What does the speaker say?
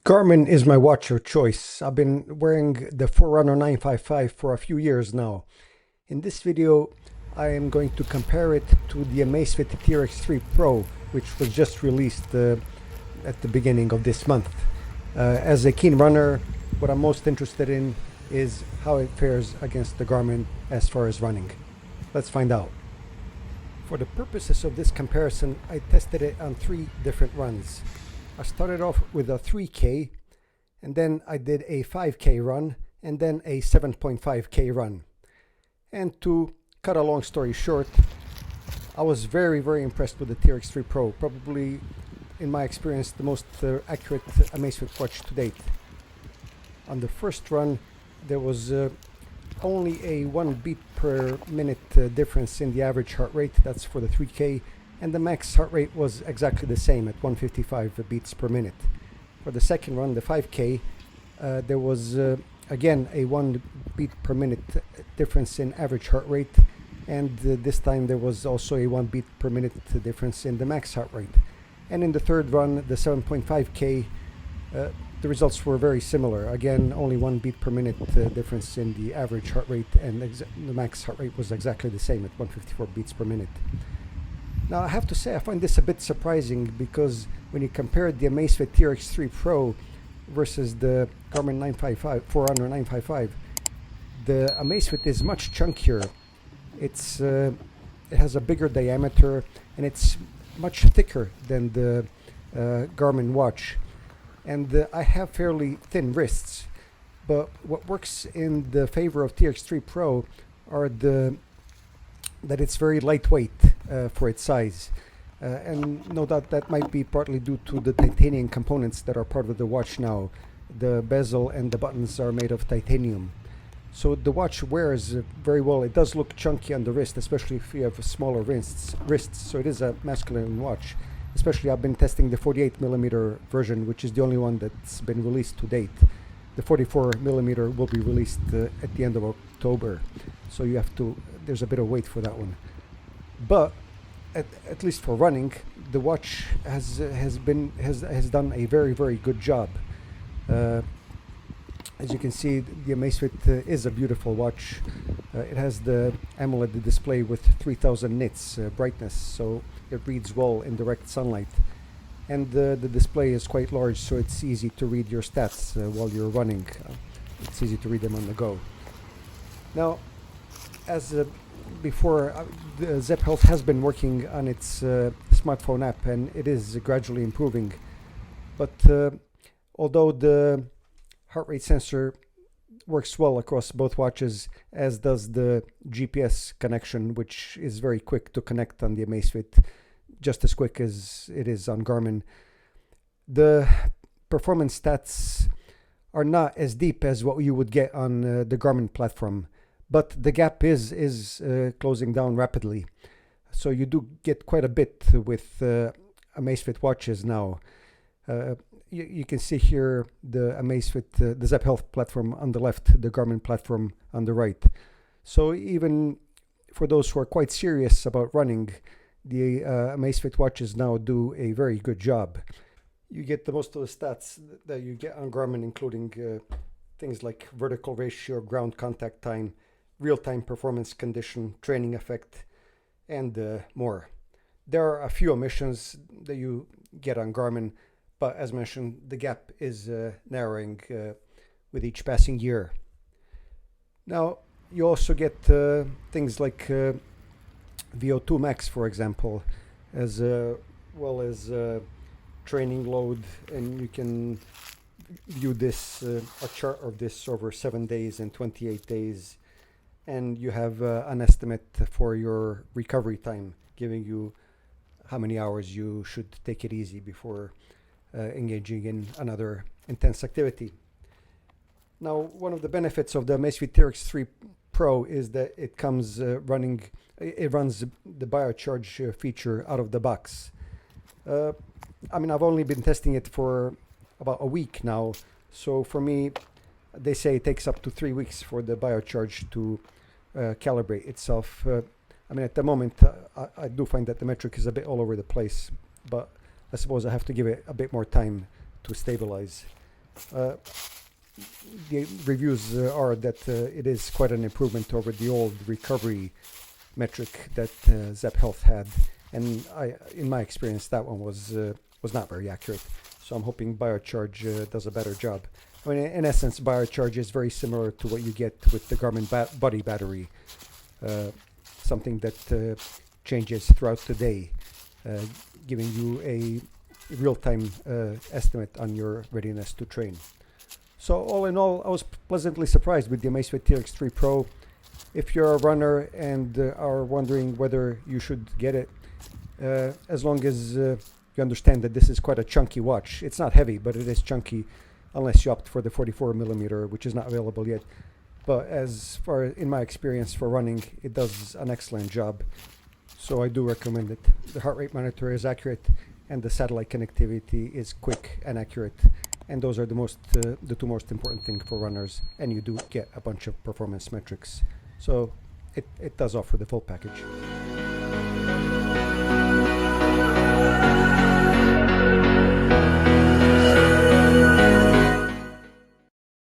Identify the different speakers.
Speaker 1: Garmin is my watch of choice. I've been wearing the Forerunner 955 for a few years now. In this video, I am going to compare it to the Amazfit T-Rex 3 Pro, which was just released at the beginning of this month. As a keen runner, what I'm most interested in is how it fares against the Garmin as far as running. Let's find out. For the purposes of this comparison, I tested it on 3 different runs. I started off with a 3K, and then I did a 5K run, and then a 7.5K run. And to cut a long story short, I was very impressed with the T-Rex 3 Pro, probably in my experience the most accurate Amazfit watch to date. On the first run, there was only a 1 beat per minute difference in the average heart rate. That's for the 3K, and the max heart rate was exactly the same at 155 beats per minute. For the second run, the 5K, there was again a 1 beat per minute difference in average heart rate, and this time there was also a 1 beat per minute difference in the max heart rate. And in the third run, the 7.5K, the results were very similar. Again, only 1 beat per minute difference in the average heart rate, and the max heart rate was exactly the same at 154 beats per minute. Now, I have to say, I find this a bit surprising, because when you compare the Amazfit T-Rex 3 Pro versus the Garmin 955, Forerunner 955, the Amazfit is much chunkier. It has a bigger diameter, and it's much thicker than the Garmin watch. And I have fairly thin wrists, but what works in the favor of T-Rex 3 Pro are that it's very lightweight for its size, and no doubt that might be partly due to the titanium components that are part of the watch now. The bezel and the buttons are made of titanium, so the watch wears very well. It does look chunky on the wrist, especially if you have smaller wrists, so it is a masculine watch. Especially, I've been testing the 48mm version, which is the only one that's been released to date. The 44mm will be released at the end of October, so there's a bit of wait for that one. But at least for running, the watch has done a very good job. As you can see, the Amazfit is a beautiful watch. It has the AMOLED display with 3000 nits brightness, so it reads well in direct sunlight. And the display is quite large, so it's easy to read your stats while you're running. It's easy to read them on the go. Now, as before, the Zepp Health has been working on its smartphone app, and it is gradually improving. But although the heart rate sensor works well across both watches, as does the GPS connection, which is very quick to connect on the Amazfit, just as quick as it is on Garmin. The performance stats are not as deep as what you would get on the Garmin platform, but the gap is closing down rapidly. So you do get quite a bit with Amazfit watches now. You can see here the Amazfit, the Zepp Health platform on the left, the Garmin platform on the right. So even for those who are quite serious about running, the Amazfit watches now do a very good job. You get the most of the stats that you get on Garmin, including things like vertical ratio, ground contact time, real-time performance condition, training effect, and more. There are a few omissions that you get on Garmin, but as mentioned, the gap is narrowing with each passing year. Now, you also get things like VO2 max, for example, as well as training load, and you can view this, a chart of this over 7 days and 28 days, and you have an estimate for your recovery time, giving you how many hours you should take it easy before engaging in another intense activity. Now, one of the benefits of the Amazfit T-Rex 3 Pro is that it runs the biocharge feature out of the box. I mean, I've only been testing it for about a week now, so for me, they say it takes up to 3 weeks for the biocharge to calibrate itself. I mean, at the moment, I do find that the metric is a bit all over the place, but I suppose I have to give it a bit more time to stabilize. The reviews are that it is quite an improvement over the old recovery metric that Zep Health had, and in my experience, that one was not very accurate. So I'm hoping Biocharge does a better job. I mean, in essence, Biocharge is very similar to what you get with the Garmin Buddy battery, something that changes throughout the day, giving you a real-time estimate on your readiness to train. So all in all, I was pleasantly surprised with the Amazfit T-Rex 3 Pro. If you're a runner and are wondering whether you should get it, as long as you understand that this is quite a chunky watch. It's not heavy, but it is chunky, unless you opt for the 44mm, which is not available yet. But as far as in my experience for running, it does an excellent job. So I do recommend it. The heart rate monitor is accurate, and the satellite connectivity is quick and accurate. And those are the two most important things for runners. And you do get a bunch of performance metrics. So it does offer the full package.